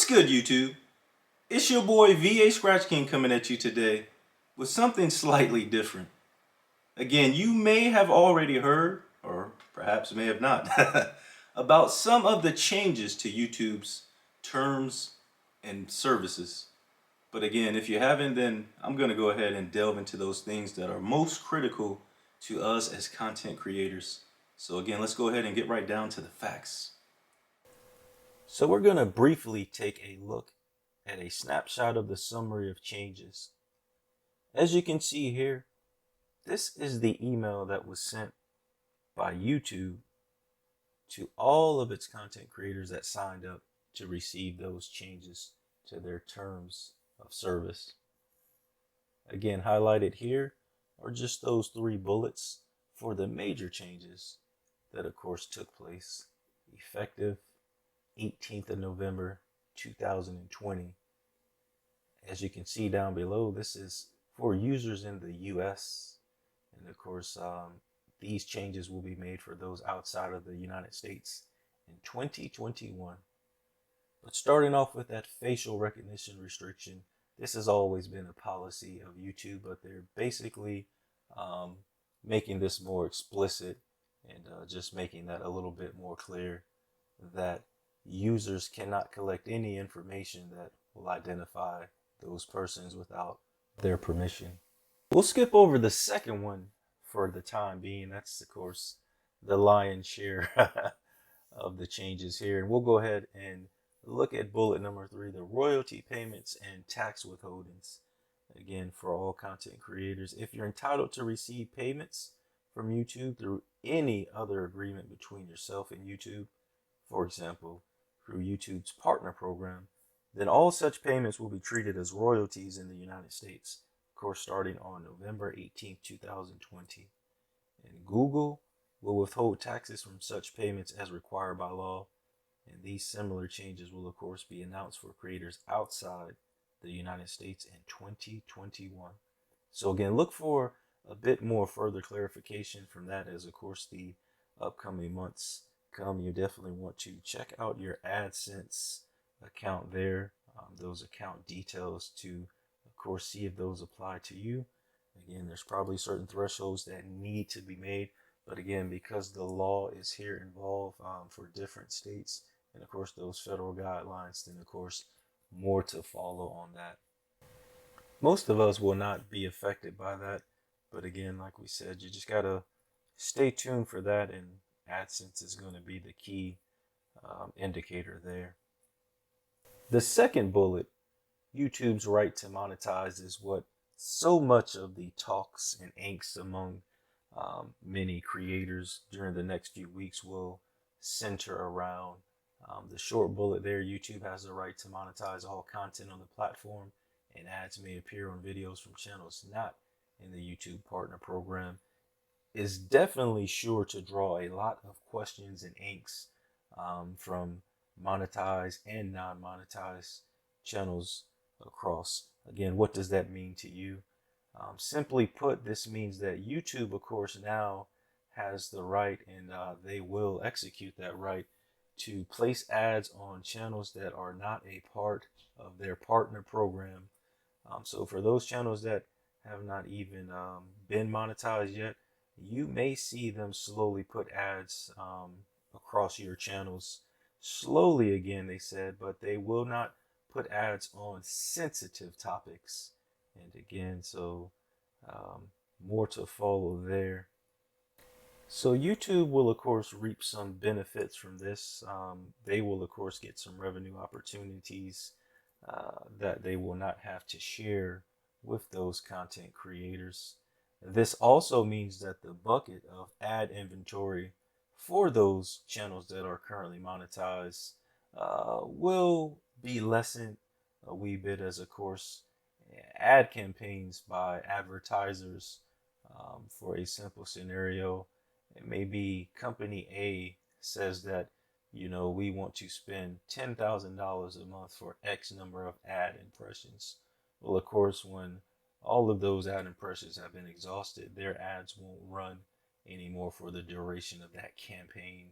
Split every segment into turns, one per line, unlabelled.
good, YouTube? It's your boy VA Scratch King coming at you today with something slightly different. Again, you may have already heard, or perhaps may have not, about some of the changes to YouTube's terms and services. But again, if you haven't, then I'm going to go ahead and delve into those things that are most critical to us as content creators. So again, let's go ahead and get right down to the facts. So we're going to briefly take a look at a snapshot of the summary of changes. As you can see here, this is the email that was sent by YouTube to all of its content creators that signed up to receive those changes to their terms of service. Again, highlighted here are just those 3 bullets for the major changes that of course took place effective 18th of November 2020. As you can see down below, this is for users in the US, and of course these changes will be made for those outside of the United States in 2021. But starting off with that facial recognition restriction, this has always been a policy of YouTube, but they're basically making this more explicit and just making that a little bit more clear that users cannot collect any information that will identify those persons without their permission. We'll skip over the second one for the time being. That's of course the lion's share of the changes here. And we'll go ahead and look at bullet number 3, the royalty payments and tax withholdings. Again, for all content creators, if you're entitled to receive payments from YouTube through any other agreement between yourself and YouTube, for example, through YouTube's partner program, then all such payments will be treated as royalties in the United States, of course, starting on November 18, 2020. And Google will withhold taxes from such payments as required by law. And these similar changes will, of course, be announced for creators outside the United States in 2021. So again, look for a bit more further clarification from that as, of course, the upcoming months come. You definitely want to check out your AdSense account there, those account details to, of course, see if those apply to you. Again, there's probably certain thresholds that need to be made, but again, because the law is here involved for different states, and of course those federal guidelines, then of course more to follow on that. Most of us will not be affected by that, but again, like we said, you just gotta stay tuned for that, and AdSense is going to be the key indicator there. The second bullet, YouTube's right to monetize, is what so much of the talks and angst among many creators during the next few weeks will center around. The short bullet there, YouTube has the right to monetize all content on the platform, and ads may appear on videos from channels not in the YouTube partner program, is definitely sure to draw a lot of questions and angst from monetized and non-monetized channels across. Again, what does that mean to you? Simply put, this means that YouTube, of course, now has the right, and they will execute that right, to place ads on channels that are not a part of their partner program. So for those channels that have not even been monetized yet, you may see them slowly put ads across your channels. Slowly, again, they said, but they will not put ads on sensitive topics. And again, so more to follow there. So YouTube will, of course, reap some benefits from this. They will, of course, get some revenue opportunities that they will not have to share with those content creators. This also means that the bucket of ad inventory for those channels that are currently monetized will be lessened a wee bit, as of course ad campaigns by advertisers. For a simple scenario, it may be company A says that, we want to spend $10,000 a month for X number of ad impressions. Well, of course, when all of those ad impressions have been exhausted, their ads won't run anymore for the duration of that campaign.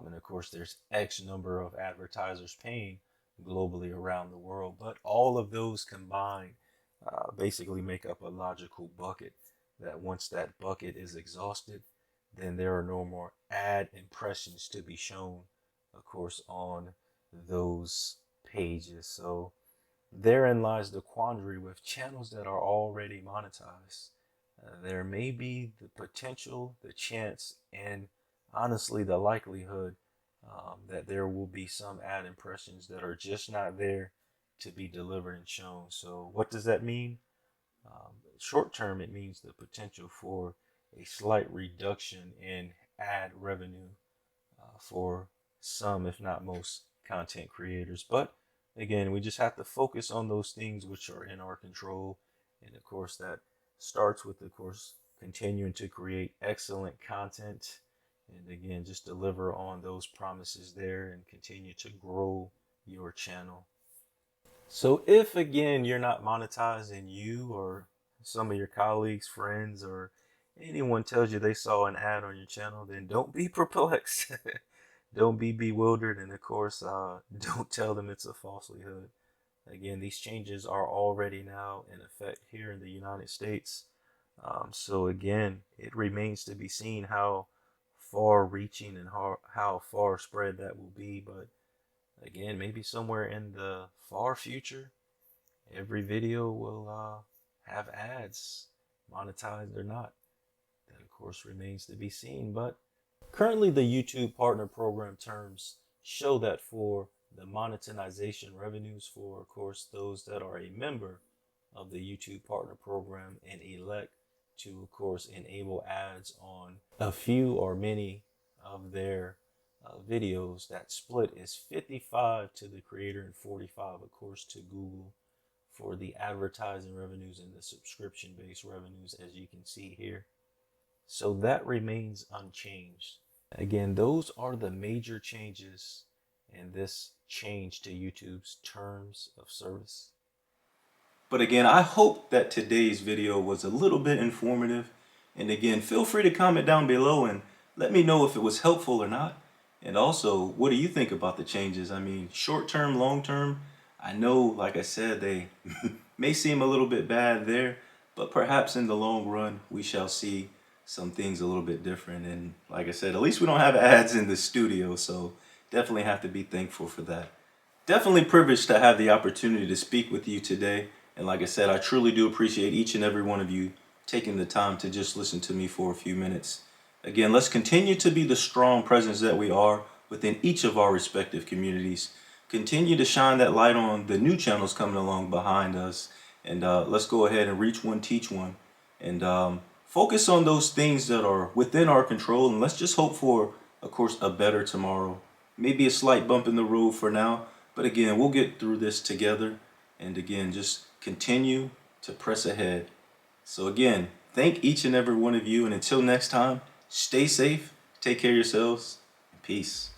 And of course, there's X number of advertisers paying globally around the world. But all of those combined basically make up a logical bucket that once that bucket is exhausted, then there are no more ad impressions to be shown, of course, on those pages. So therein lies the quandary with channels that are already monetized. There may be the potential, the chance, and honestly, the likelihood that there will be some ad impressions that are just not there to be delivered and shown. So, what does that mean? Short term, it means the potential for a slight reduction in ad revenue for some, if not most, content creators. But again, we just have to focus on those things which are in our control. And of course, that starts with, of course, continuing to create excellent content. And again, just deliver on those promises there and continue to grow your channel. So if again you're not monetized and you or some of your colleagues, friends, or anyone tells you they saw an ad on your channel, then don't be perplexed. Don't be bewildered, and of course, don't tell them it's a falsehood. Again, these changes are already now in effect here in the United States. So again, it remains to be seen how far-reaching and how far spread that will be. But again, maybe somewhere in the far future, every video will have ads, monetized or not. That, of course, remains to be seen. But currently, the YouTube Partner Program terms show that for the monetization revenues for, of course, those that are a member of the YouTube Partner Program and elect to, of course, enable ads on a few or many of their videos, that split is 55 to the creator and 45, of course, to Google for the advertising revenues and the subscription-based revenues, as you can see here. So that remains unchanged. Again, those are the major changes in this change to YouTube's terms of service. But again, I hope that today's video was a little bit informative. And again, feel free to comment down below and let me know if it was helpful or not. And also, what do you think about the changes? I mean, short term, long term, I know, like I said, they may seem a little bit bad there, but perhaps in the long run, we shall see some things a little bit different. And like I said, at least we don't have ads in the studio, so definitely have to be thankful for that. Definitely privileged to have the opportunity to speak with you today. And like I said, I truly do appreciate each and every one of you taking the time to just listen to me for a few minutes. Again, let's continue to be the strong presence that we are within each of our respective communities. Continue to shine that light on the new channels coming along behind us. And let's go ahead and reach one, teach one. And focus on those things that are within our control. And let's just hope for, of course, a better tomorrow. Maybe a slight bump in the road for now. But again, we'll get through this together. And again, just continue to press ahead. So again, thank each and every one of you. And until next time, stay safe, take care of yourselves, and peace.